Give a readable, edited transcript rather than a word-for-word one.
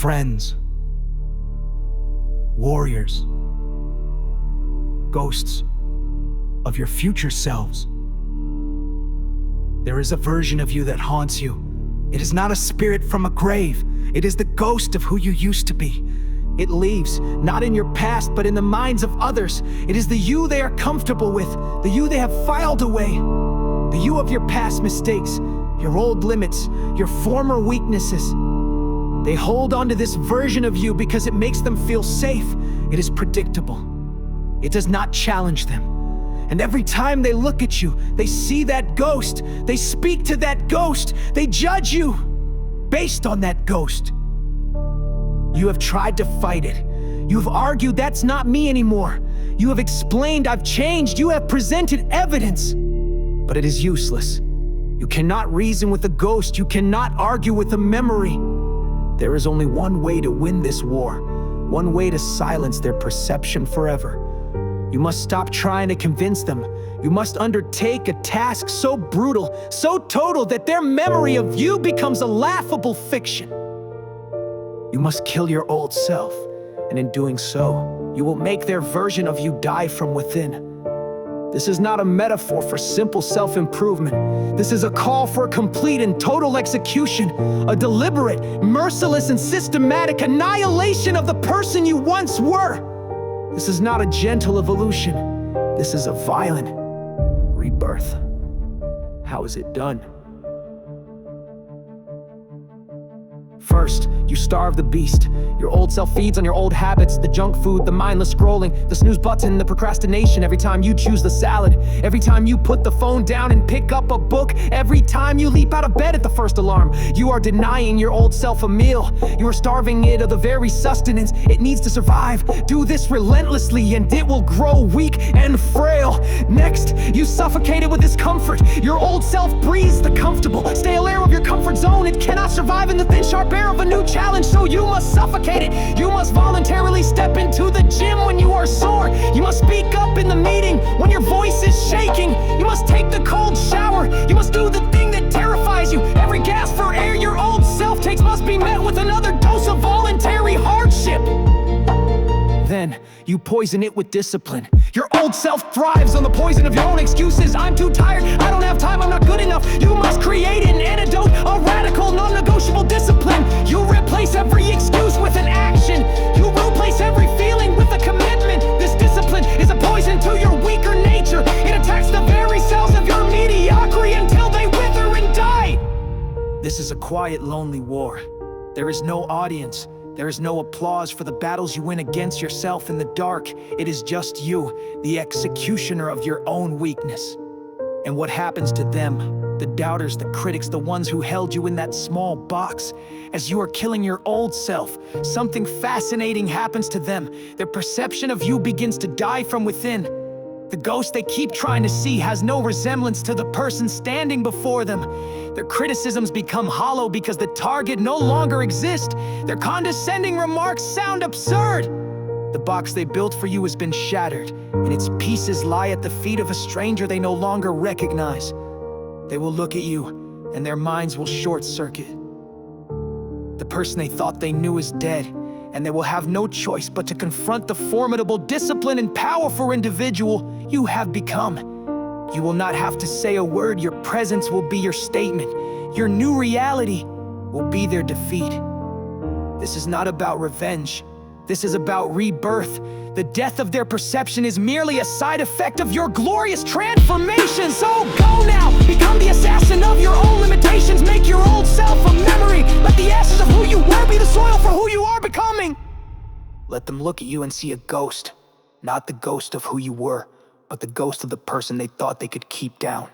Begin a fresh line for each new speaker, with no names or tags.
friends, warriors, ghosts of your future selves. There is a version of you that haunts you. It is not a spirit from a grave. It is the ghost of who you used to be. It lives, not in your past, but in the minds of others. It is the you they are comfortable with, the you they have filed away, the you of your past mistakes, your old limits, your former weaknesses. They hold on to this version of you because it makes them feel safe. It is predictable. It does not challenge them. And every time they look at you, they see that ghost. They speak to that ghost. They judge you based on that ghost. You have tried to fight it. You have argued, that's not me anymore. You have explained, I've changed. You have presented evidence. But it is useless. You cannot reason with a ghost. You cannot argue with a memory. There is only one way to win this war, one way to silence their perception forever. You must stop trying to convince them. You must undertake a task so brutal, so total, that their memory of you becomes a laughable fiction. You must kill your old self, and in doing so, you will make their version of you die from within. This is not a metaphor for simple self-improvement. This is a call for complete and total execution, a deliberate, merciless, and systematic annihilation of the person you once were. This is not a gentle evolution. This is a violent rebirth. How is it done? First, you starve the beast. Your old self feeds on your old habits, the junk food, the mindless scrolling, the snooze button, the procrastination. Every time you choose the salad, every time you put the phone down and pick up a book, every time you leap out of bed at the first alarm, you are denying your old self a meal. You are starving it of the very sustenance it needs to survive. Do this relentlessly and it will grow weak and frail. Next, you suffocate it with discomfort. Your old self breathes the comfortable, stale air of your comfort zone. It cannot survive in the thin, sharp air of a new challenge, so you must suffocate it. You must voluntarily step into the gym when you are sore. You must speak up in the meeting when your voice is shaking. You must take the cold shower. You must do the thing that terrifies you. Every gasp for air your old self takes must be met with another dose of voluntary hardship. Then, you poison it with discipline. Your old self thrives on the poison of your own excuses. I'm too tired, I don't have time, I'm not good enough. You must create an antidote, a radical, non-negotiable discipline. You replace every excuse with an action. You replace every feeling with a commitment. This discipline is a poison to your weaker nature. It attacks the very cells of your mediocrity until they wither and die. This is a quiet, lonely war. There is no audience. There is no applause for the battles you win against yourself in the dark. It is just you, the executioner of your own weakness. And what happens to them, the doubters, the critics, the ones who held you in that small box? As you are killing your old self, something fascinating happens to them. Their perception of you begins to die from within. The ghost they keep trying to see has no resemblance to the person standing before them. Their criticisms become hollow because the target no longer exists. Their condescending remarks sound absurd. The box they built for you has been shattered, and its pieces lie at the feet of a stranger they no longer recognize. They will look at you, and their minds will short-circuit. The person they thought they knew is dead, and they will have no choice but to confront the formidable discipline and powerful individual you have become. You will not have to say a word. Your presence will be your statement. Your new reality will be their defeat. This is not about revenge. This is about rebirth. The death of their perception is merely a side effect of your glorious transformation. So go now, become the assassin of your own limitations. Make your old self a memory. Let the ashes of who you were be the soil for who you are becoming. Let them look at you and see a ghost. Not the ghost of who you were, but the ghost of the person they thought they could keep down.